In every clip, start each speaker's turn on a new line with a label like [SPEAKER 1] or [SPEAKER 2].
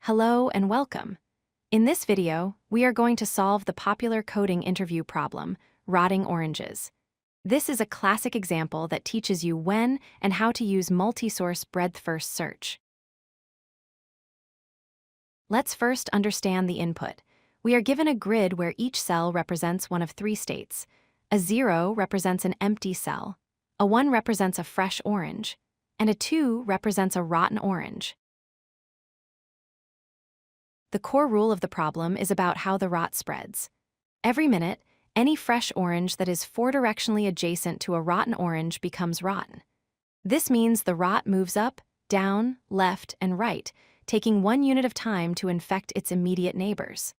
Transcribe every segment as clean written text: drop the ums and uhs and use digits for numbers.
[SPEAKER 1] Hello and welcome. In this video, we are going to solve the popular coding interview problem, rotting oranges. This is a classic example that teaches you when and how to use multi-source breadth-first search. Let's first understand the input. We are given a grid where each cell represents one of three states. A 0 represents an empty cell, a 1 represents a fresh orange, and a 2 represents a rotten orange. The core rule of the problem is about how the rot spreads. Every minute, any fresh orange that is four-directionally adjacent to a rotten orange becomes rotten. This means the rot moves up, down, left, and right, taking 1 unit of time to infect its immediate neighbors.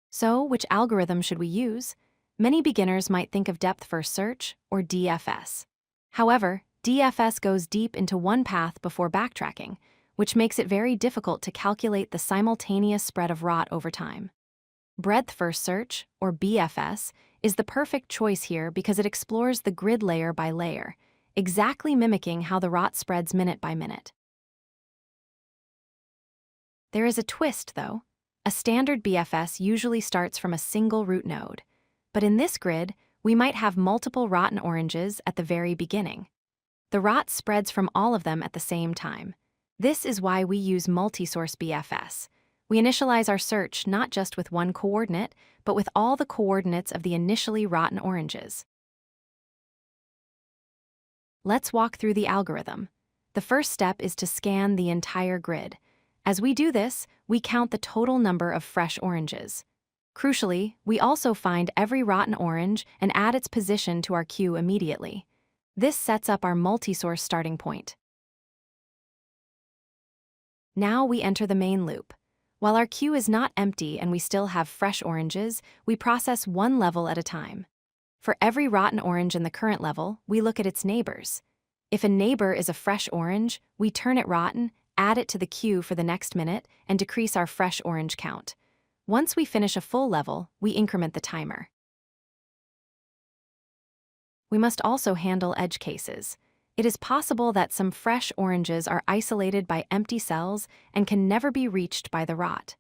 [SPEAKER 1] So, which algorithm should we use? Many beginners might think of depth-first search, or DFS. However, DFS goes deep into one path before backtracking, which makes it very difficult to calculate the simultaneous spread of rot over time. Breadth-first search, or BFS, is the perfect choice here because it explores the grid layer by layer, exactly mimicking how the rot spreads minute by minute. There is a twist, though. A standard BFS usually starts from a single root node, but in this grid, we might have multiple rotten oranges at the very beginning. The rot spreads from all of them at the same time. This is why we use multi-source BFS. We initialize our search not just with one coordinate, but with all the coordinates of the initially rotten oranges. Let's walk through the algorithm. The first step is to scan the entire grid. As we do this, we count the total number of fresh oranges. Crucially, we also find every rotten orange and add its position to our queue immediately. This sets up our multi-source starting point. Now we enter the main loop. While our queue is not empty and we still have fresh oranges, we process one level at a time. For every rotten orange in the current level, we look at its neighbors. If a neighbor is a fresh orange, we turn it rotten, add it to the queue for the next minute, and decrease our fresh orange count. Once we finish a full level, we increment the timer. We must also handle edge cases. It is possible that some fresh oranges are isolated by empty cells and can never be reached by the rot.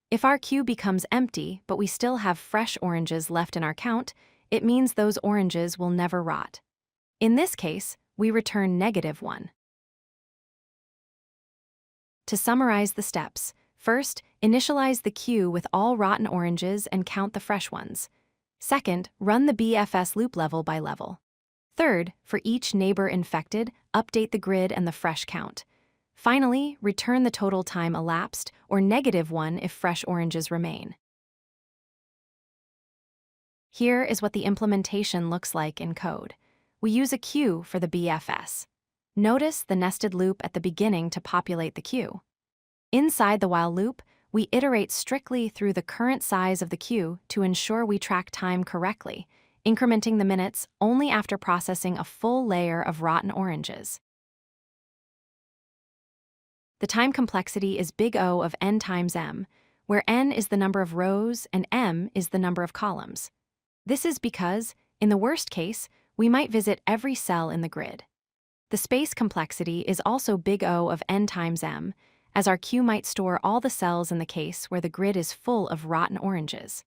[SPEAKER 1] If our queue becomes empty, but we still have fresh oranges left in our count, it means those oranges will never rot. In this case, we return -1. To summarize the steps, first, initialize the queue with all rotten oranges and count the fresh ones. Second, run the BFS loop level by level. Third, for each neighbor infected, update the grid and the fresh count. Finally, return the total time elapsed, or -1 if fresh oranges remain. Here is what the implementation looks like in code. We use a queue for the BFS. Notice the nested loop at the beginning to populate the queue. Inside the while loop, we iterate strictly through the current size of the queue to ensure we track time correctly, incrementing the minutes only after processing a full layer of rotten oranges. The time complexity is big O of n times m, where n is the number of rows and m is the number of columns. This is because, in the worst case, we might visit every cell in the grid. The space complexity is also big O of n times m, as our queue might store all the cells in the case where the grid is full of rotten oranges.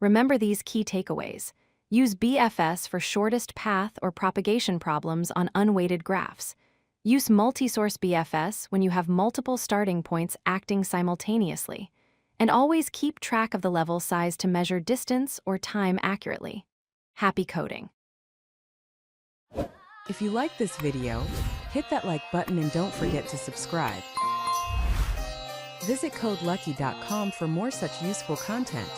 [SPEAKER 1] Remember these key takeaways. Use BFS for shortest path or propagation problems on unweighted graphs. Use multi-source BFS when you have multiple starting points acting simultaneously. And always keep track of the level size to measure distance or time accurately. Happy coding!
[SPEAKER 2] If you like this video, hit that like button and don't forget to subscribe. Visit codelucky.com for more such useful content.